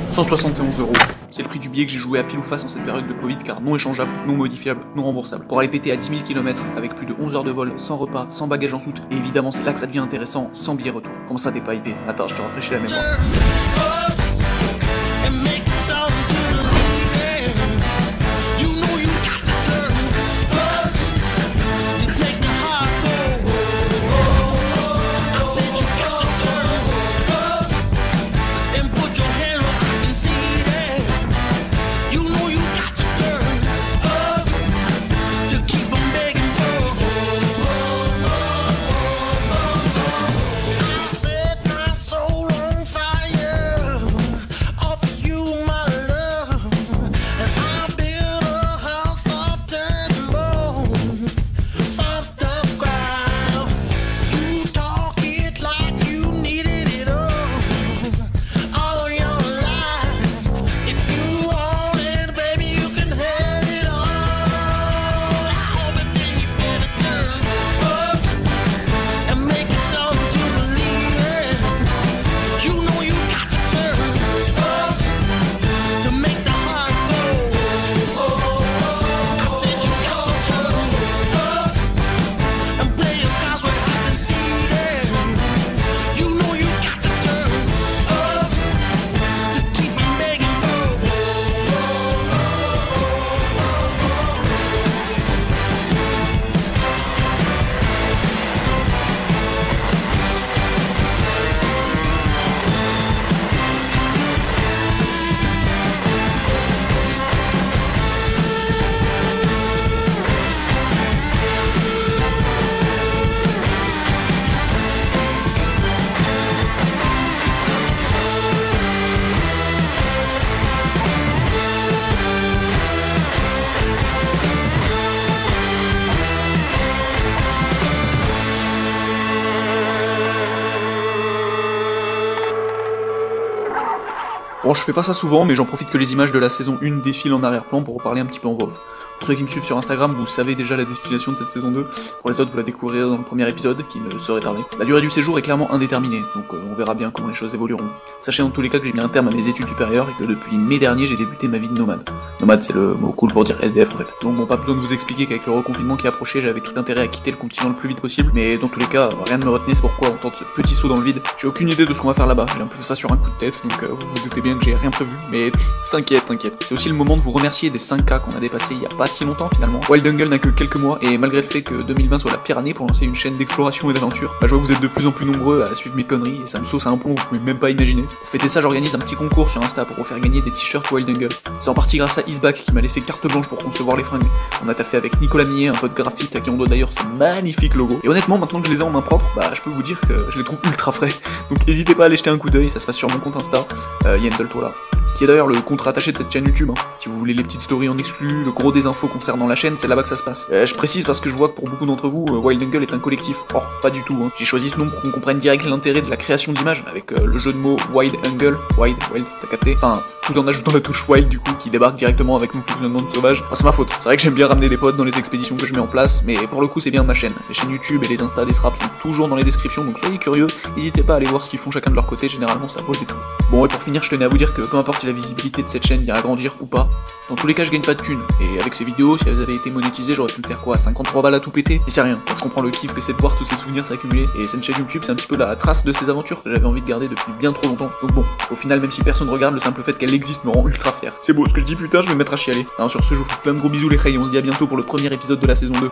171 €. C'est le prix du billet que j'ai joué à pile ou face en cette période de Covid, car non échangeable, non modifiable, non remboursable. Pour aller péter à 10 000 km avec plus de 11 heures de vol, sans repas, sans bagages en soute, et évidemment c'est là que ça devient intéressant, sans billet retour. Comment ça t'es pas hypé? Attends, je te rafraîchis la mémoire. Bon, je fais pas ça souvent, mais j'en profite que les images de la saison 1 défilent en arrière-plan pour reparler un petit peu en voix off. Pour ceux qui me suivent sur Instagram, vous savez déjà la destination de cette saison 2. Pour les autres, vous la découvrirez dans le premier épisode, qui ne saurait tarder. La durée du séjour est clairement indéterminée, donc on verra bien comment les choses évolueront. Sachez dans tous les cas que j'ai mis un terme à mes études supérieures et que depuis mai dernier, j'ai débuté ma vie de nomade. Nomade, c'est le mot cool pour dire SDF en fait. Donc bon, pas besoin de vous expliquer qu'avec le reconfinement qui approchait, j'avais tout intérêt à quitter le continent le plus vite possible. Mais dans tous les cas, rien ne me retenait, c'est pourquoi on tente ce petit saut dans le vide. J'ai aucune idée de ce qu'on va faire là-bas. J'ai un peu fait ça sur un coup de tête, donc vous vous doutez bien que j'ai rien prévu. Mais t'inquiète. C'est aussi le moment de vous remercier des 5K qu'on a dépassé il y a pas si longtemps finalement. Wild Jungle n'a que quelques mois, et malgré le fait que 2020 soit la pire année pour lancer une chaîne d'exploration et d'aventure, je vois que vous êtes de plus en plus nombreux à suivre mes conneries, et ça me sauce à un point où vous pouvez même pas imaginer. Pour fêter ça, j'organise un petit concours sur Insta pour vous faire gagner des t-shirts Wild Jungle. C'est en partie grâce à Isback qui m'a laissé carte blanche pour concevoir les fringues. On a taffé avec Nicolas Millet, un pote graphiste à qui on doit d'ailleurs ce magnifique logo. Et honnêtement, maintenant que je les ai en main propre, je peux vous dire que je les trouve ultra frais. Donc n'hésitez pas à aller jeter un coup d'œil, ça se passe sur mon compte Insta, Yendeltola, qui est d'ailleurs le contre-attaché de cette chaîne YouTube. Si vous voulez les petites stories en exclu, le gros des infos concernant la chaîne, c'est là-bas que ça se passe. Je précise parce que je vois que pour beaucoup d'entre vous, Wild Jungle est un collectif. Or, pas du tout. J'ai choisi ce nom pour qu'on comprenne direct l'intérêt de la création d'images, avec le jeu de mots Wild Jungle, Wild, t'as capté? Enfin, tout en ajoutant la touche Wild du coup, qui débarque directement avec mon fonctionnement de sauvage. C'est ma faute. C'est vrai que j'aime bien ramener des potes dans les expéditions que je mets en place, mais pour le coup c'est bien ma chaîne. Les chaînes YouTube et les Insta des Sraps sont toujours dans les descriptions, donc soyez curieux, n'hésitez pas à aller voir ce qu'ils font chacun de leur côté, généralement ça vaut le détour. Bon, et pour finir, je tenais à vous dire que peu importe si la visibilité de cette chaîne vient à grandir ou pas, dans tous les cas je gagne pas de thunes, et avec ces vidéos, si elles avaient été monétisées, j'aurais pu me faire quoi, 53 balles à tout péter, et c'est rien. Je comprends le kiff que c'est de voir tous ces souvenirs s'accumuler, et cette chaîne YouTube c'est un petit peu la trace de ces aventures que j'avais envie de garder depuis bien trop longtemps. Donc bon, au final, même si personne regarde, le simple fait qu'elle existe me rend ultra fier. C'est beau, ce que je dis putain, je vais me mettre à chialer. Alors sur ce, je vous fais plein de gros bisous les reilles, et on se dit à bientôt pour le premier épisode de la saison 2.